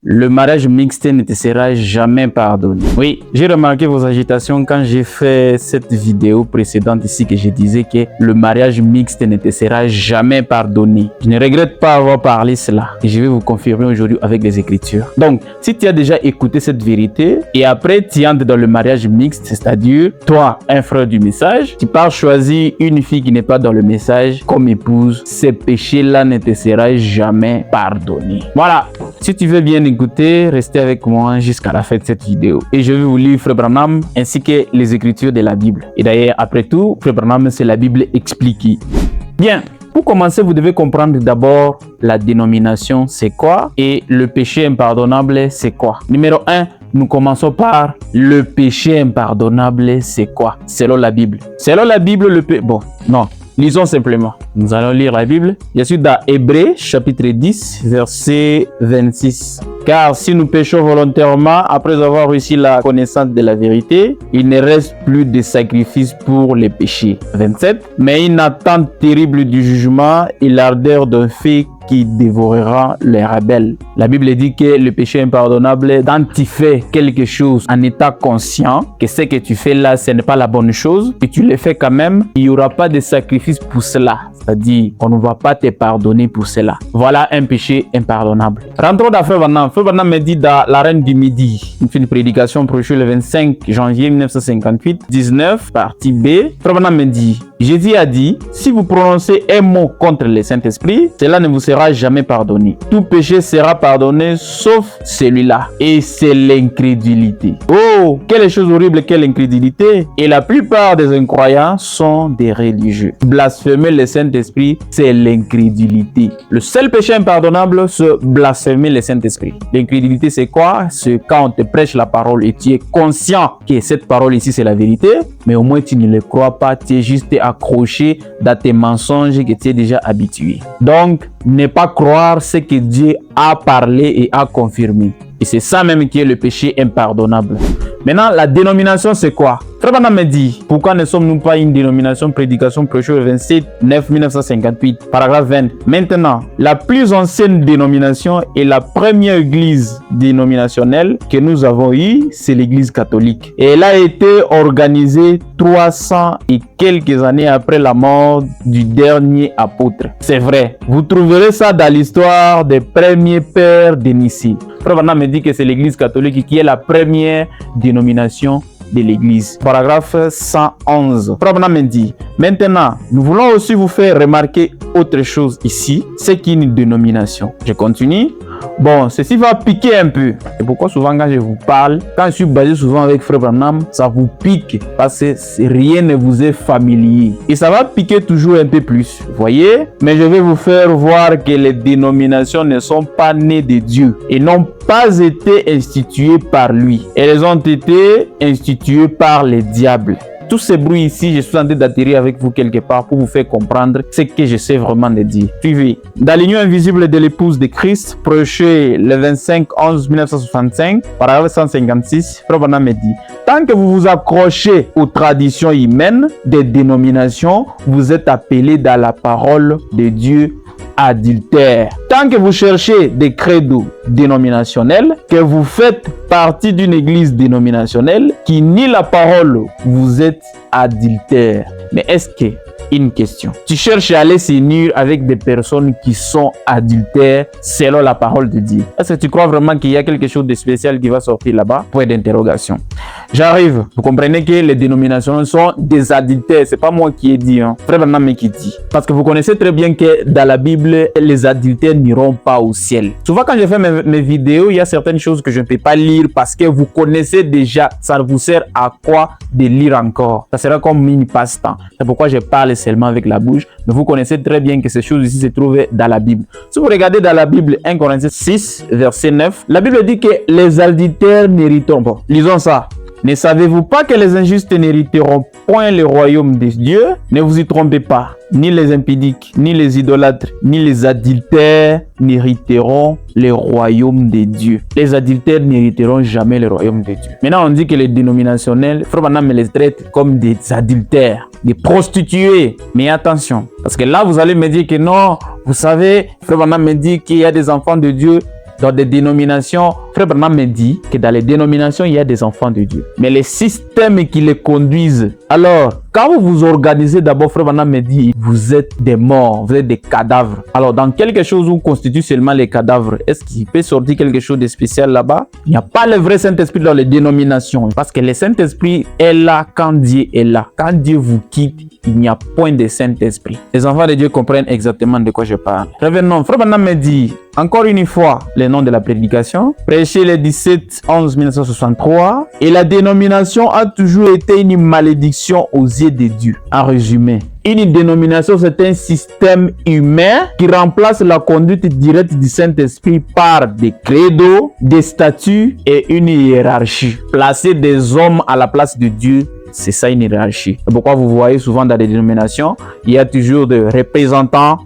le mariage mixte ne te sera jamais pardonné. Oui, j'ai remarqué vos agitations quand j'ai fait cette vidéo précédente ici que je disais que le mariage mixte ne te sera jamais pardonné. Je ne regrette pas avoir parlé cela et je vais vous confirmer aujourd'hui avec les Écritures. Donc, si tu as déjà écouté cette vérité et après tu entres dans le mariage mixte, c'est-à-dire toi, un frère du message, tu pars choisir une fille qui n'est pas dans le message comme épouse, ces péchés-là ne te sera jamais pardonné. Voilà, si tu veux bien écouter, restez avec moi jusqu'à la fin de cette vidéo. Et je vais vous lire Frère Branham ainsi que les Écritures de la Bible. Et d'ailleurs, après tout, Frère Branham, c'est la Bible expliquée. Bien. Pour commencer, vous devez comprendre d'abord la dénomination, c'est quoi, et le péché impardonnable, c'est quoi. Numéro 1, nous commençons par le péché impardonnable, c'est quoi, selon la Bible. Selon la Bible, lisons simplement. Nous allons lire la Bible. Je suis dans Hébreux, chapitre 10, verset 26. Car si nous péchons volontairement, après avoir reçu la connaissance de la vérité, il ne reste plus de sacrifice pour les péchés. 27. Mais une attente terrible du jugement et l'ardeur d'un feu qui dévorera les rebelles. La Bible dit que le péché impardonnable, quand tu fais quelque chose en état conscient, que ce que tu fais là, ce n'est pas la bonne chose, et tu le fais quand même, il n'y aura pas de sacrifice pour cela. C'est-à-dire, on ne va pas te pardonner pour cela. Voilà un péché impardonnable. Rentrons dans Frère Branham. Frère Branham me dit dans La Reine du Midi, il fait une prédication prêchée le 25 janvier 1958, 19, partie B. Frère Branham me dit, Jésus a dit, si vous prononcez un mot contre le Saint-Esprit, cela ne vous sera jamais pardonné. Tout péché sera pardonné sauf celui-là. Et c'est l'incrédulité. Oh, quelle chose horrible qu'est l'incrédulité. Et la plupart des incroyants sont des religieux. Blasphémer le Saint-Esprit, c'est l'incrédulité. Le seul péché impardonnable, c'est blasphémer le Saint-Esprit. L'incrédulité, c'est quoi? C'est quand on te prêche la parole et tu es conscient que cette parole ici, c'est la vérité, mais au moins tu ne le crois pas, tu es juste accroché dans tes mensonges que tu es déjà habitué. Donc, ne pas croire ce que Dieu a parlé et a confirmé. Et c'est ça même qui est le péché impardonnable. Maintenant, la dénomination, c'est quoi? Frère Branham me dit, pourquoi ne sommes-nous pas une dénomination prédication prêchée le 27 9 1958, paragraphe 20. Maintenant, la plus ancienne dénomination et la première église dénominationnelle que nous avons eue, c'est l'église catholique. Et elle a été organisée 300 et quelques années après la mort du dernier apôtre. C'est vrai, vous trouverez ça dans l'histoire des premiers pères de Nicée. Frère Branham me dit que c'est l'église catholique qui est la première dénomination de l'église. Paragraphe 111. Frère Branham me dit, maintenant, nous voulons aussi vous faire remarquer autre chose ici, c'est qu'une dénomination. Je continue. Bon, ceci va piquer un peu. Et pourquoi souvent quand je vous parle, quand je suis basé souvent avec Frère Branham, ça vous pique parce que rien ne vous est familier. Et ça va piquer toujours un peu plus, vous voyez? Mais je vais vous faire voir que les dénominations ne sont pas nées de Dieu et n'ont pas été instituées par lui. Elles ont été instituées par les diables. Tous ces bruits ici, je suis en train d'atterrir avec vous quelque part pour vous faire comprendre ce que je sais vraiment de dire. Suivez. Dans l'union invisible de l'épouse de Christ, prêché le 25-11-1965, paragraphe 156, Frère Branham me dit, tant que vous vous accrochez aux traditions humaines des dénominations, vous êtes appelés dans la parole de Dieu adultère. Tant que vous cherchez des credos dénominationnels, que vous faites partie d'une église dénominationnelle qui nie la parole, vous êtes adultère. Mais est-ce que, une question, tu cherches à aller s'unir avec des personnes qui sont adultères selon la parole de Dieu? Est-ce que tu crois vraiment qu'il y a quelque chose de spécial qui va sortir là-bas? Point d'interrogation. J'arrive. Vous comprenez que les dénominations sont des adultères. C'est pas moi qui ai dit, hein. Frère Branham qui dit. Parce que vous connaissez très bien que dans la Bible, les adultères n'iront pas au ciel. Souvent quand je fais mes vidéos, il y a certaines choses que je ne peux pas lire parce que vous connaissez déjà. Ça vous sert à quoi de lire encore? Ça sera comme une passe-temps. C'est pourquoi je parle seulement avec la bouche. Mais vous connaissez très bien que ces choses ici se trouvent dans la Bible. Si vous regardez dans la Bible 1 Corinthiens 6, verset 9, la Bible dit que les adultères n'hériteront pas. Lisons ça. Ne savez-vous pas que les injustes n'hériteront point le royaume de Dieu? Ne vous y trompez pas. Ni les impudiques, ni les idolâtres, ni les adultères n'hériteront le royaume de Dieu. Les adultères n'hériteront jamais le royaume de Dieu. Maintenant, on dit que les dénominationnels, Frère Branham me les traite comme des adultères, des prostituées. Mais attention, parce que là, vous allez me dire que non, vous savez, Frère Branham me dit qu'il y a des enfants de Dieu dans des dénominations, Frère Branham me dit que dans les dénominations, il y a des enfants de Dieu. Mais les systèmes qui les conduisent, alors, quand vous vous organisez d'abord, Frère Branham me dit, vous êtes des morts, vous êtes des cadavres. Alors, dans quelque chose où constitue seulement les cadavres, est-ce qu'il peut sortir quelque chose de spécial là-bas? Il n'y a pas le vrai Saint-Esprit dans les dénominations. Parce que le Saint-Esprit est là quand Dieu est là. Quand Dieu vous quitte, il n'y a point de Saint-Esprit. Les enfants de Dieu comprennent exactement de quoi je parle. Revenons, Frère Branham me dit, encore une fois, le nom de la prédication, prêché le 17-11-1963, et la dénomination a toujours été une malédiction aux yeux de Dieu. En résumé, une dénomination, c'est un système humain qui remplace la conduite directe du Saint-Esprit par des credos, des statuts et une hiérarchie. Placer des hommes à la place de Dieu, c'est ça une hiérarchie. C'est pourquoi vous voyez souvent dans les dénominations, il y a toujours des représentants,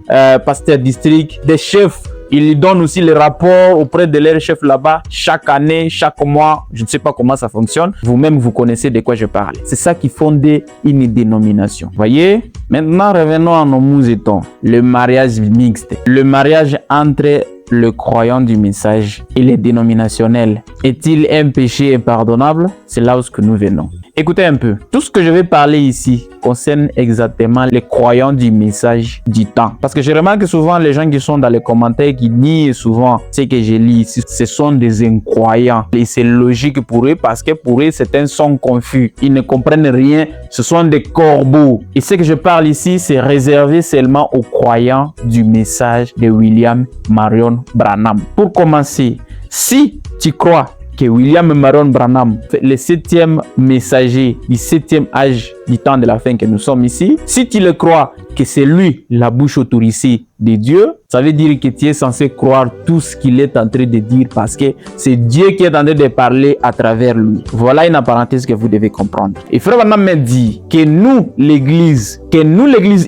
pasteurs district, des chefs. Ils donnent aussi les rapports auprès de leurs chefs là-bas, chaque année, chaque mois. Je ne sais pas comment ça fonctionne. Vous-même, vous connaissez de quoi je parle. C'est ça qui fonde une dénomination. Voyez? Maintenant, revenons à nos moussetons. Le mariage mixte. Le mariage entre le croyant du message et les dénominationnels. Est-il un péché impardonnable? C'est là où nous venons. Écoutez un peu, tout ce que je vais parler ici concerne exactement les croyants du message du temps. Parce que je remarque que souvent les gens qui sont dans les commentaires qui nient souvent ce que je lis ici, ce sont des incroyants. Et c'est logique pour eux parce que pour eux c'est un son confus. Ils ne comprennent rien, ce sont des corbeaux. Et ce que je parle ici, c'est réservé seulement aux croyants du message de William Marion Branham. Pour commencer, si tu crois que William Marion Branham, le 7e messager du 7e âge du temps de la fin que nous sommes ici, si tu le crois que c'est lui la bouche autorisée de Dieu, ça veut dire que tu es censé croire tout ce qu'il est en train de dire parce que c'est Dieu qui est en train de parler à travers lui. Voilà une parenthèse que vous devez comprendre. Et Frère Branham me dit que nous, l'Église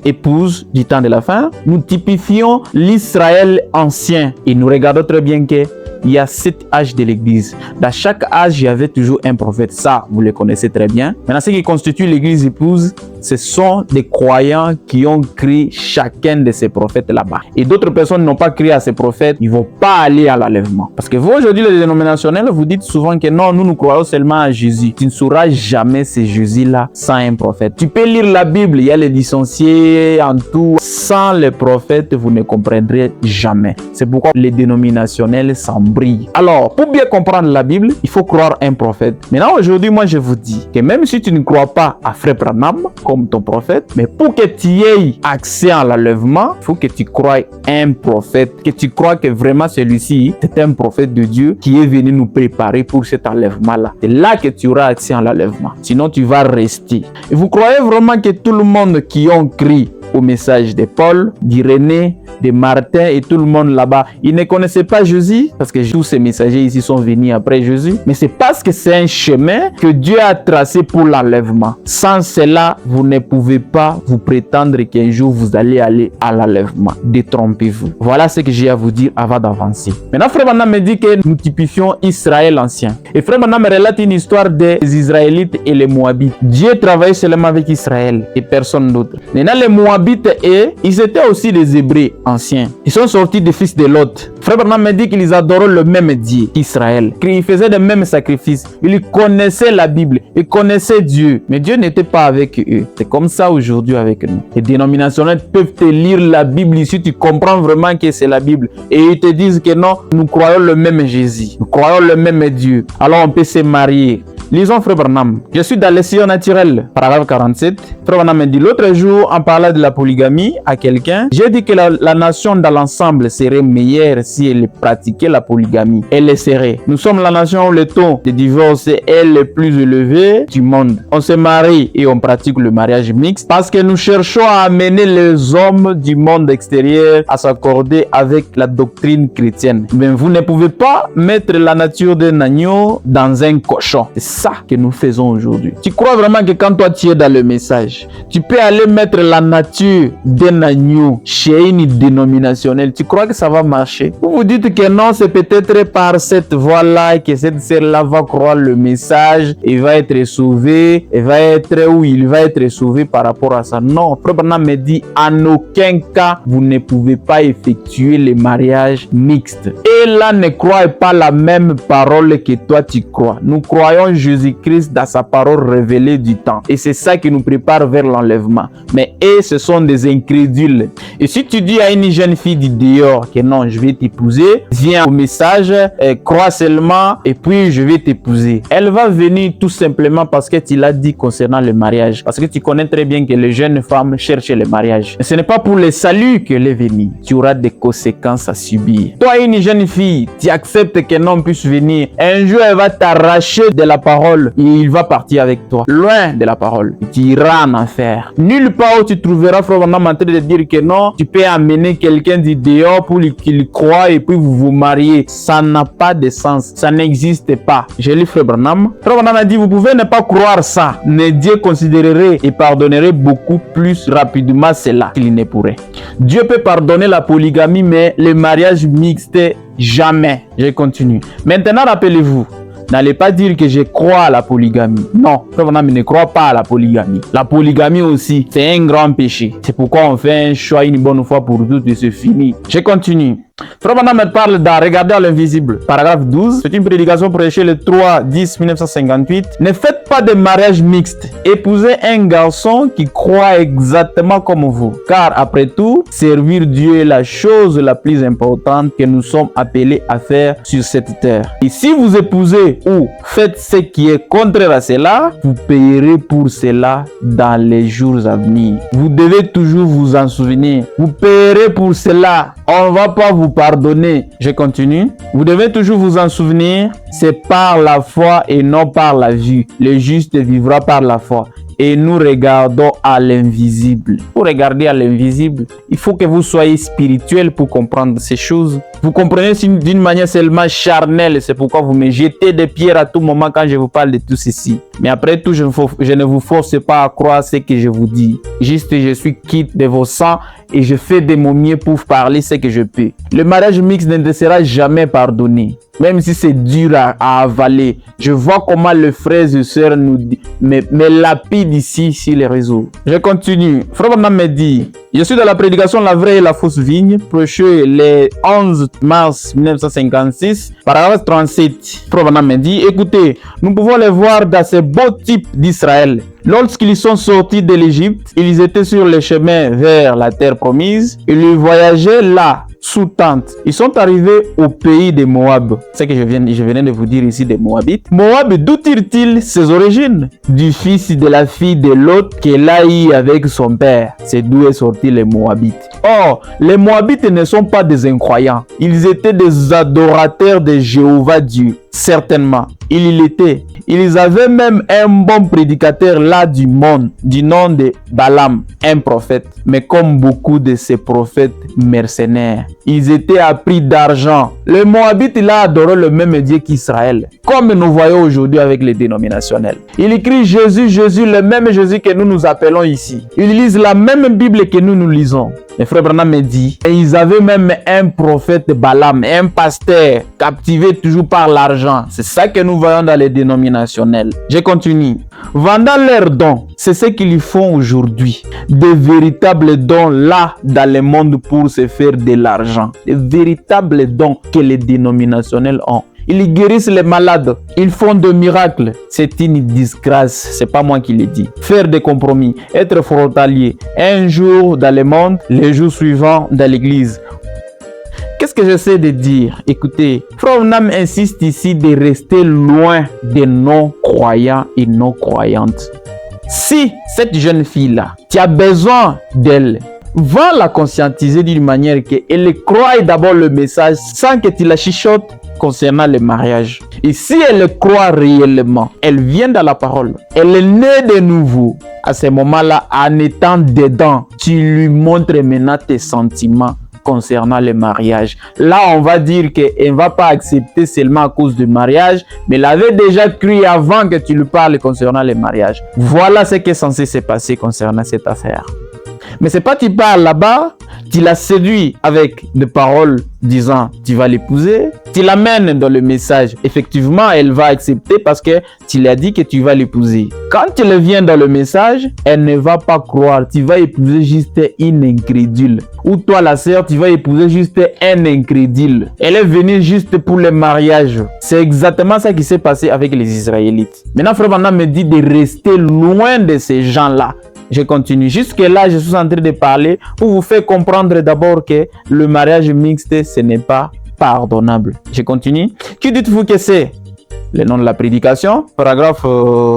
épouse du temps de la fin, nous typifions l'Israël ancien et nous regardons très bien que il y a 7 âges de l'Église. Dans chaque âge, il y avait toujours un prophète. Ça, vous le connaissez très bien. Maintenant, ce qui constitue l'Église épouse, ce sont des croyants qui ont cru chacun de ces prophètes là-bas. Et d'autres personnes n'ont pas cru à ces prophètes. Ils ne vont pas aller à l'enlèvement. Parce que vous, aujourd'hui, les dénominationnels, vous dites souvent que non, nous croyons seulement à Jésus. Tu ne sauras jamais ce Jésus-là sans un prophète. Tu peux lire la Bible, il y a les licenciés en tout. Sans les prophètes, vous ne comprendrez jamais. C'est pourquoi les dénominationnels s'embrillent. Alors, pour bien comprendre la Bible, il faut croire un prophète. Maintenant, aujourd'hui, moi, je vous dis que même si tu ne crois pas à Frère Branham comme ton prophète, mais pour que tu aies accès à l'enlèvement, il faut que tu croies un prophète, que tu crois que vraiment celui-ci est un prophète de Dieu qui est venu nous préparer pour cet enlèvement-là. C'est là que tu auras accès à l'enlèvement. Sinon, tu vas rester. Et vous croyez vraiment que tout le monde qui ont cru au message de Paul, d'Irénée, de Martin et tout le monde là-bas, ils ne connaissaient pas Jésus parce que tous ces messagers ici sont venus après Jésus. Mais c'est parce que c'est un chemin que Dieu a tracé pour l'enlèvement. Sans cela, vous ne pouvez pas vous prétendre qu'un jour vous allez aller à l'enlèvement. Détrompez-vous. Voilà ce que j'ai à vous dire avant d'avancer. Maintenant, Frère Branham me dit que nous typifions Israël ancien. Et Frère Branham me relate une histoire des Israélites et les Moabites. Dieu travaillait seulement avec Israël et personne d'autre. Maintenant, les Moabites, ils étaient aussi des Hébreux anciens. Ils sont sortis des fils de Lot. Frère Branham me dit qu'ils adoraient le même Dieu qu'Israël. Ils faisaient les mêmes sacrifices. Ils connaissaient la Bible. Ils connaissaient Dieu. Mais Dieu n'était pas avec eux. C'est comme ça aujourd'hui avec nous. Les dénominationnels peuvent te lire la Bible ici. Tu comprends vraiment que c'est la Bible. Et ils te disent que non, nous croyons le même Jésus. Nous croyons le même Dieu. Alors on peut se marier. Lisons Frère Branham. Je suis dans les sillons naturels. Paragraphe 47. Frère Branham me dit l'autre jour, en parlant de la polygamie à quelqu'un, j'ai dit que la nation dans l'ensemble serait meilleure si elle pratiquait la polygamie. Elle le serait. Nous sommes la nation où le taux de divorce est le plus élevé du monde. On se marie et on pratique le mariage mixte parce que nous cherchons à amener les hommes du monde extérieur à s'accorder avec la doctrine chrétienne. Mais vous ne pouvez pas mettre la nature d'un agneau dans un cochon. C'est ça que nous faisons aujourd'hui. Tu crois vraiment que quand toi tu es dans le message, tu peux aller mettre la nature d'un agneau chez une dénominationnelle? Tu crois que ça va marcher? Vous vous dites que non, c'est peut-être par cette voie-là que cette sœur-là va croire le message et va être sauvé, et va être où il va être sauvé par rapport à ça. Non, Frère Branham me dit en aucun cas vous ne pouvez pas effectuer les mariages mixtes. Et là, ne croyez pas la même parole que toi tu crois. Nous croyons Jésus-Christ dans sa parole révélée du temps. Et c'est ça qui nous prépare vers l'enlèvement. Mais eux, ce sont des incrédules. Et si tu dis à une jeune fille du dehors que non, je vais t'épouser, viens au message, crois seulement et puis je vais t'épouser. Elle va venir tout simplement parce que tu l'as dit concernant le mariage. Parce que tu connais très bien que les jeunes femmes cherchent le mariage. Et ce n'est pas pour le salut qu'elle est venue. Tu auras des conséquences à subir. Toi, une jeune fille, tu acceptes qu'un homme puisse venir. Un jour, elle va t'arracher de la parole et il va partir avec toi. Loin de la parole. Et tu iras en enfer. Nulle part où tu trouveras Frère Branham en train de dire que non, tu peux amener quelqu'un du dehors pour qu'il croie et puis vous vous mariez. Ça n'a pas de sens. Ça n'existe pas. J'ai lu Frère Branham. Frère Branham a dit, vous pouvez ne pas croire ça, mais Dieu considérerait et pardonnerait beaucoup plus rapidement cela qu'il ne pourrait. Dieu peut pardonner la polygamie, mais le mariage mixte, jamais. Je continue. Maintenant, rappelez-vous, n'allez pas dire que je crois à la polygamie. Non, Frère Branham ne croit pas à la polygamie. La polygamie aussi, c'est un grand péché. C'est pourquoi on fait un choix une bonne fois pour toutes et c'est fini. Je continue. Frère Branham parle dans Regarder à l'invisible, paragraphe 12. C'est une prédication prêchée le 3-10-1958. Ne faites pas de mariage mixte. Épousez un garçon qui croit exactement comme vous. Car après tout, servir Dieu est la chose la plus importante que nous sommes appelés à faire sur cette terre. Et si vous épousez ou faites ce qui est contraire à cela, vous payerez pour cela dans les jours à venir. Vous devez toujours vous en souvenir. Vous payerez pour cela. On ne va pas vous pardonner. Je continue. Vous devez toujours vous en souvenir. C'est par la foi et non par la vue. Le juste vivra par la foi. Et nous regardons à l'invisible. Pour regarder à l'invisible, il faut que vous soyez spirituel pour comprendre ces choses. Vous comprenez d'une manière seulement charnelle. C'est pourquoi vous me jetez des pierres à tout moment quand je vous parle de tout ceci. Mais après tout, je ne vous force pas à croire ce que je vous dis. Juste, je suis quitte de vos sangs et je fais de mon mieux pour parler ce que je peux. Le mariage mixte ne sera jamais pardonné. Même si c'est dur à avaler. Je vois comment les frères et sœurs me lapident ici sur les réseaux. Je continue. Frère Branham me dit, je suis dans la prédication La vraie et la fausse vigne, prêché le 11 mars 1956, paragraphe 37. Frère Branham me dit, écoutez, nous pouvons les voir dans ces beaux types d'Israël. Lorsqu'ils sont sortis de l'Égypte, ils étaient sur le chemin vers la terre promise. Ils voyageaient là, sous tente. Ils sont arrivés au pays de Moab. C'est ce que je venais de vous dire ici des Moabites. Moab, d'où tire-t-il ses origines? Du fils de la fille de Lot qu'elle a eu avec son père. C'est d'où est sorti les Moabites. Or, les Moabites ne sont pas des incroyants. Ils étaient des adorateurs de Jéhovah Dieu. Certainement, il l'était. Ils avaient même un bon prédicateur là du monde, du nom de Balaam, un prophète. Mais comme beaucoup de ces prophètes mercenaires, ils étaient à prix d'argent. Le Moabite, il a adoré le même Dieu qu'Israël, comme nous voyons aujourd'hui avec les dénominationnels. Il écrit Jésus, Jésus, le même Jésus que nous appelons ici. Ils lisent la même Bible que nous lisons. Le frère Branham me dit, et ils avaient même un prophète Balaam, un pasteur, captivé toujours par l'argent. C'est ça que nous voyons dans les dénominationnels. Je continue. Vendant leurs dons, c'est ce qu'ils font aujourd'hui. Des véritables dons là dans le monde pour se faire de l'argent. Des véritables dons que les dénominationnels ont. Ils guérissent les malades. Ils font des miracles. C'est une disgrâce. C'est pas moi qui le dis. Faire des compromis. Être frontalier. Un jour dans le monde, les jours suivants dans l'église. Qu'est-ce que j'essaie de dire? Écoutez, Frère Branham insiste ici de rester loin des non-croyants et non-croyantes. Si cette jeune fille-là, tu as besoin d'elle, va la conscientiser d'une manière qu'elle croie d'abord le message sans que tu la chuchotes concernant le mariage. Et si elle croit réellement, elle vient dans la parole, elle est née de nouveau. À ce moment-là, en étant dedans, tu lui montres maintenant tes sentiments concernant le mariage. Là, on va dire qu'elle ne va pas accepter seulement à cause du mariage, mais elle avait déjà cru avant que tu lui parles concernant le mariage. Voilà ce qui est censé se passer concernant cette affaire. Mais c'est pas tu parles là-bas, tu la séduis avec des paroles disant tu vas l'épouser, tu l'amènes dans le message. Effectivement, elle va accepter parce que tu l'as dit que tu vas l'épouser. Quand tu le viens dans le message, elle ne va pas croire. Tu vas épouser juste une incrédule. Ou toi, la sœur, tu vas épouser juste un incrédule. Elle est venue juste pour le mariage. C'est exactement ça qui s'est passé avec les Israélites. Maintenant, Frère Branham me dit de rester loin de ces gens-là. Je continue. Jusque-là, je suis en train de parler pour vous faire comprendre d'abord que le mariage mixte, ce n'est pas pardonnable. Je continue. Qui dites-vous que c'est? Le nom de la prédication, paragraphe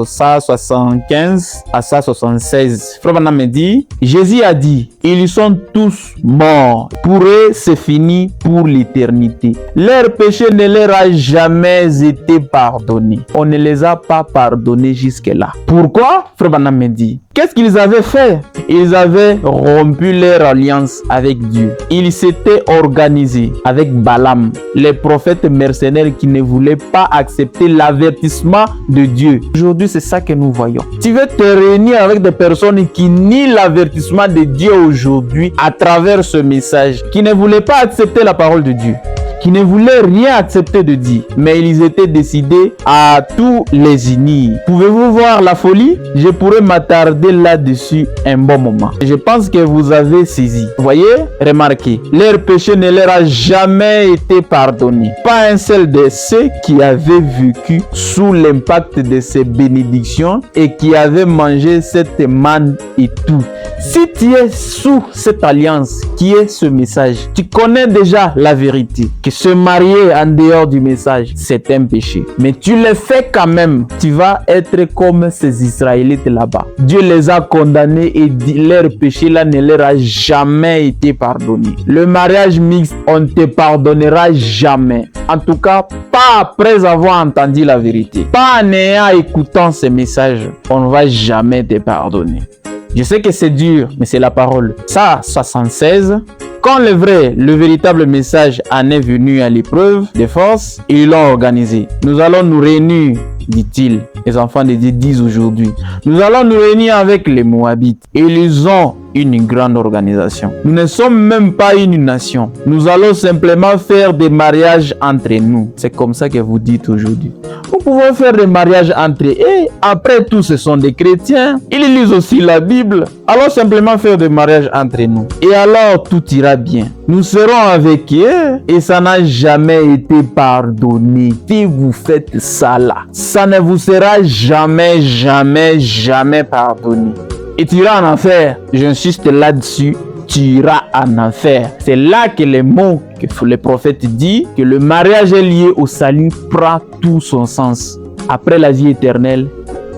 175 à 176. Frère Branham me dit, Jésus a dit, ils sont tous morts. Pour eux, c'est fini pour l'éternité. Leur péché ne leur a jamais été pardonné. On ne les a pas pardonnés jusque-là. Pourquoi? Frère Branham me dit, qu'est-ce qu'ils avaient fait? Ils avaient rompu leur alliance avec Dieu. Ils s'étaient organisés avec Balaam, les prophètes mercenaires qui ne voulaient pas accepter l'avertissement de Dieu. Aujourd'hui, c'est ça que nous voyons. Tu veux te réunir avec des personnes qui nient l'avertissement de Dieu aujourd'hui à travers ce message, qui ne voulaient pas accepter la parole de Dieu, qui ne voulaient rien accepter de Dieu, mais ils étaient décidés à tous les unir. Pouvez-vous voir la folie? Je pourrais m'attarder là-dessus un bon moment. Je pense que vous avez saisi. Voyez, remarquez, leur péché ne leur a jamais été pardonné. Pas un seul de ceux qui avaient vécu sous l'impact de ces bénédictions et qui avaient mangé cette manne et tout. Si tu es sous cette alliance qui est ce message, tu connais déjà la vérité. Que se marier en dehors du message, c'est un péché. Mais tu le fais quand même. Tu vas être comme ces Israélites là-bas. Dieu les a condamnés et leur péché là ne leur a jamais été pardonné. Le mariage mixte, on ne te pardonnera jamais. En tout cas, pas après avoir entendu la vérité. Pas en ayant écoutant ces messages. On ne va jamais te pardonner. Je sais que c'est dur, mais c'est la parole. Ça, 76. Quand le véritable message en est venu à l'épreuve de force, ils l'ont organisé. Nous allons nous réunir, dit-il. Les enfants de Dieu disent aujourd'hui. Nous allons nous réunir avec les Moabites. Ils ont une grande organisation. Nous ne sommes même pas une nation. Nous allons simplement faire des mariages entre nous. C'est comme ça que vous dites aujourd'hui. Nous pouvons faire des mariages entre eux. Et après tout, ce sont des chrétiens. Ils lisent aussi la Bible. Allons simplement faire des mariages entre nous. Et alors, tout ira bien. Nous serons avec eux et ça n'a jamais été pardonné. Si vous faites ça là, ça ne vous sera jamais, jamais, jamais pardonné. Et tu iras en enfer. J'insiste là-dessus. Tu iras en enfer. C'est là que les mots que le prophète dit, que le mariage est lié au salut, prend tout son sens. Après la vie éternelle,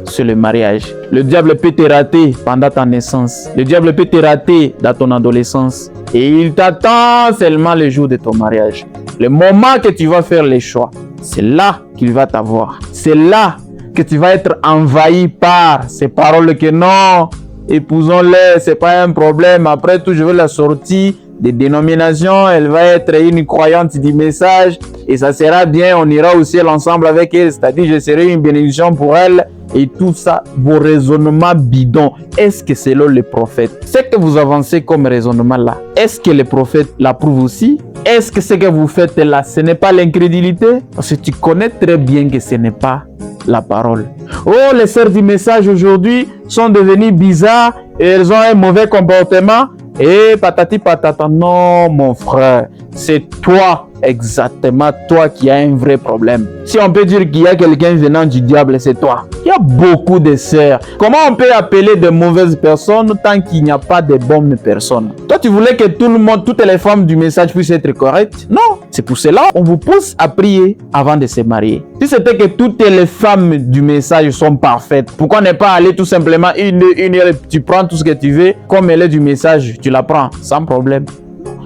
c'est le mariage. Le diable peut te rater pendant ta naissance. Le diable peut te rater dans ton adolescence. Et il t'attend seulement le jour de ton mariage. Le moment que tu vas faire les choix, c'est là qu'il va t'avoir. C'est là que tu vas être envahi par ces paroles que non, épousons-les, c'est pas un problème. Après tout, je veux la sortie des dénominations. Elle va être une croyante du message et ça sera bien. On ira au ciel ensemble avec elle. C'est-à-dire, je serai une bénédiction pour elle. Et tout ça, vos raisonnements bidons. Est-ce que selon les prophètes, ce que vous avancez comme raisonnement là, est-ce que les prophètes l'approuvent aussi? Est-ce que ce que vous faites là, ce n'est pas l'incrédulité? Parce que tu connais très bien que ce n'est pas la parole. Oh, les sœurs du message aujourd'hui sont devenues bizarres et elles ont un mauvais comportement. Et patati patata, non mon frère, c'est toi, exactement toi qui as un vrai problème. Si on peut dire qu'il y a quelqu'un venant du diable, c'est toi. Il y a beaucoup de sœurs. Comment on peut appeler de mauvaises personnes tant qu'il n'y a pas de bonnes personnes? Toi, tu voulais que tout le monde, toutes les femmes du message puissent être correctes? Non, c'est pour cela qu'on vous pousse à prier avant de se marier. Si c'était que toutes les femmes du message sont parfaites, pourquoi ne pas aller tout simplement une heure, tu prends tout ce que tu veux, comme elle est du message, tu la prends sans problème.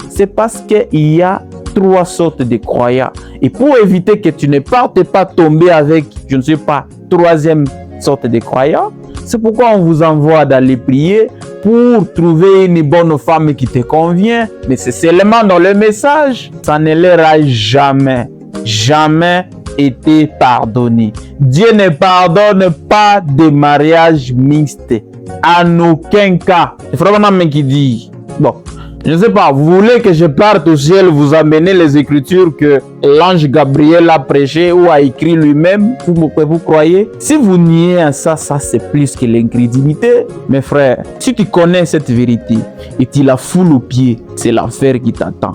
C'est parce qu'il y a 3 sortes de croyants. Et pour éviter que tu ne partes pas tomber avec, je ne sais pas, 3e sorte de croyants, c'est pourquoi on vous envoie d'aller prier pour trouver une bonne femme qui te convient, mais c'est seulement dans le message. Ça ne leur a jamais été pardonné. Dieu ne pardonne pas de mariage mixte. En aucun cas. C'est vraiment un qui dit. Bon, je ne sais pas, vous voulez que je parte au ciel, vous amener les écritures que l'ange Gabriel a prêché ou a écrit lui-même, vous croyez? Si vous niez à ça, ça c'est plus que l'incrédulité. Mes frères, si tu connais cette vérité et tu la foules aux pieds, c'est l'enfer qui t'attend.